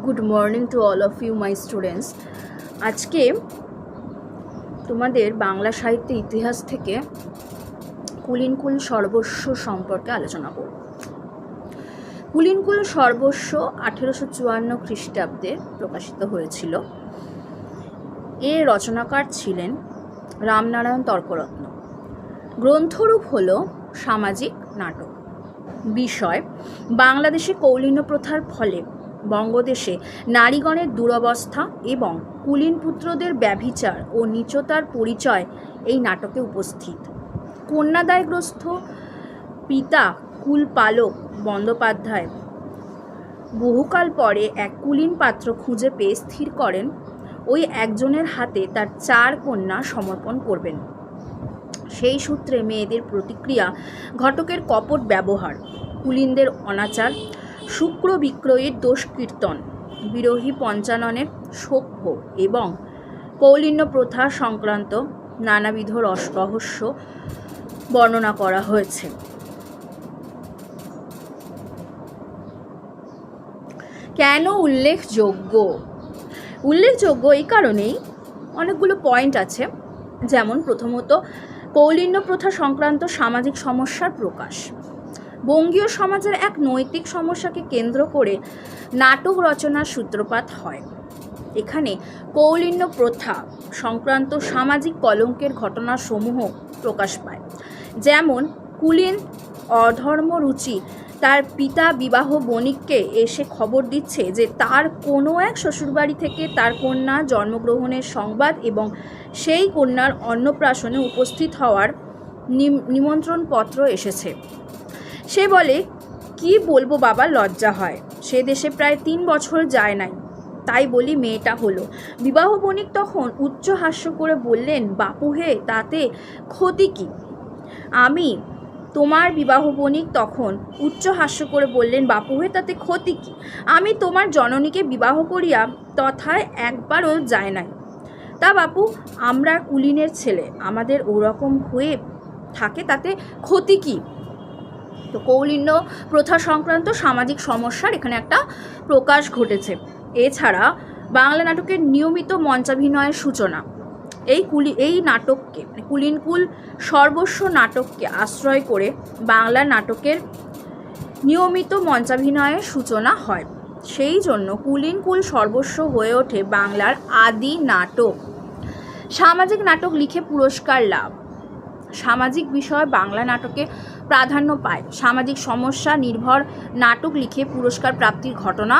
Good morning to all of you my students. আজকে তোমাদের বাংলা সাহিত্য ইতিহাস থেকে কুলিনকুল সর্বস্ব সম্পর্কে আলোচনা করব। কুলিনকুল সর্বস্ব 1854 খ্রিস্টাব্দে প্রকাশিত হয়েছিল। এর রচনাকার ছিলেন রামনারায়ণ তর্করত্ন। গ্রন্থরূপ হল সামাজিক নাটক। বিষয় বাংলাদেশে কৌলীন্য প্রথার ফলে বঙ্গদেশে নারীগণের দুরবস্থা এবং কুলীন পুত্রদের ব্যভিচার ও নীচতার পরিচয় এই নাটকে উপস্থিত। কন্যাদায়গ্রস্ত পিতা কুলপালক বন্দ্যোপাধ্যায় বহুকাল পরে এক কুলীন পাত্র খুঁজে পেয়ে স্থির করেন ওই একজনের হাতে তার 4 কন্যা সমর্পণ করবেন। সেই সূত্রে মেয়েদের প্রতিক্রিয়া, ঘটকের কপট ব্যবহার, কুলীনদের অনাচার, শুক্র বিক্রয়ের দোষ কীর্তন, বিরোহী পঞ্চাননের সভ্য এবং কৌলীন্য প্রথা সংক্রান্ত নানাবিধ রহস্য বর্ণনা করা হয়েছে। কেন উল্লেখযোগ্য এই কারণেই অনেকগুলো পয়েন্ট আছে। যেমন প্রথমত, কৌলীন্য প্রথা সংক্রান্ত সামাজিক সমস্যার প্রকাশ। বঙ্গীয় সমাজের এক নৈতিক সমস্যাকে কেন্দ্র করে নাটক রচনার সূত্রপাত হয়। এখানে কৌলীন্য প্রথা সংক্রান্ত সামাজিক কলঙ্কের ঘটনাসমূহ প্রকাশ পায়। যেমন কুলীন অধর্মরুচি তার পিতা বিবাহ বণিককে এসে খবর দিচ্ছে যে তার কোনো এক শ্বশুরবাড়ি থেকে তার কন্যা জন্মগ্রহণের সংবাদ এবং সেই কন্যার অন্নপ্রাশনে উপস্থিত হওয়ার নিমন্ত্রণপত্র এসেছে। সে বলে, কি বলবো বাবা, লজ্জা হয়। সে দেশে প্রায় 3 বছর যায় নাই, তাই বলি মেয়েটা হলো। বিবাহ বণিক তখন উচ্চ হাস্য করে বললেন, বাপু হে, তাতে ক্ষতি কি? আমি তোমার বিবাহ বণিক তখন উচ্চ হাস্য করে বললেন, বাপু হে, তাতে ক্ষতি কি? আমি তোমার জননীকে বিবাহ করিয়া তথায় একবারও যায় নাই। তা বাপু, আমরা কুলীনের ছেলে, আমাদের ওরকম হয়ে থাকে, তাতে ক্ষতি কি? তো কৌলীন্য প্রথা সংক্রান্ত সামাজিক সমস্যার এখানে একটা প্রকাশ ঘটেছে। এছাড়া বাংলা নাটকের নিয়মিত মঞ্চাভিনয়ের সূচনা। এই নাটককে কুলিনকুল সর্বস্ব নাটককে আশ্রয় করে বাংলা নাটকের নিয়মিত মঞ্চাভিনয়ের সূচনা হয়। সেই জন্য কুলিনকুল সর্বস্ব হয়ে ওঠে বাংলার আদি নাটক। সামাজিক নাটক লিখে পুরস্কার লাভ। সামাজিক বিষয় বাংলা নাটকে প্রাধান্য পায়। সামাজিক সমস্যা নির্ভর নাটক লিখে পুরস্কার প্রাপ্তির ঘটনা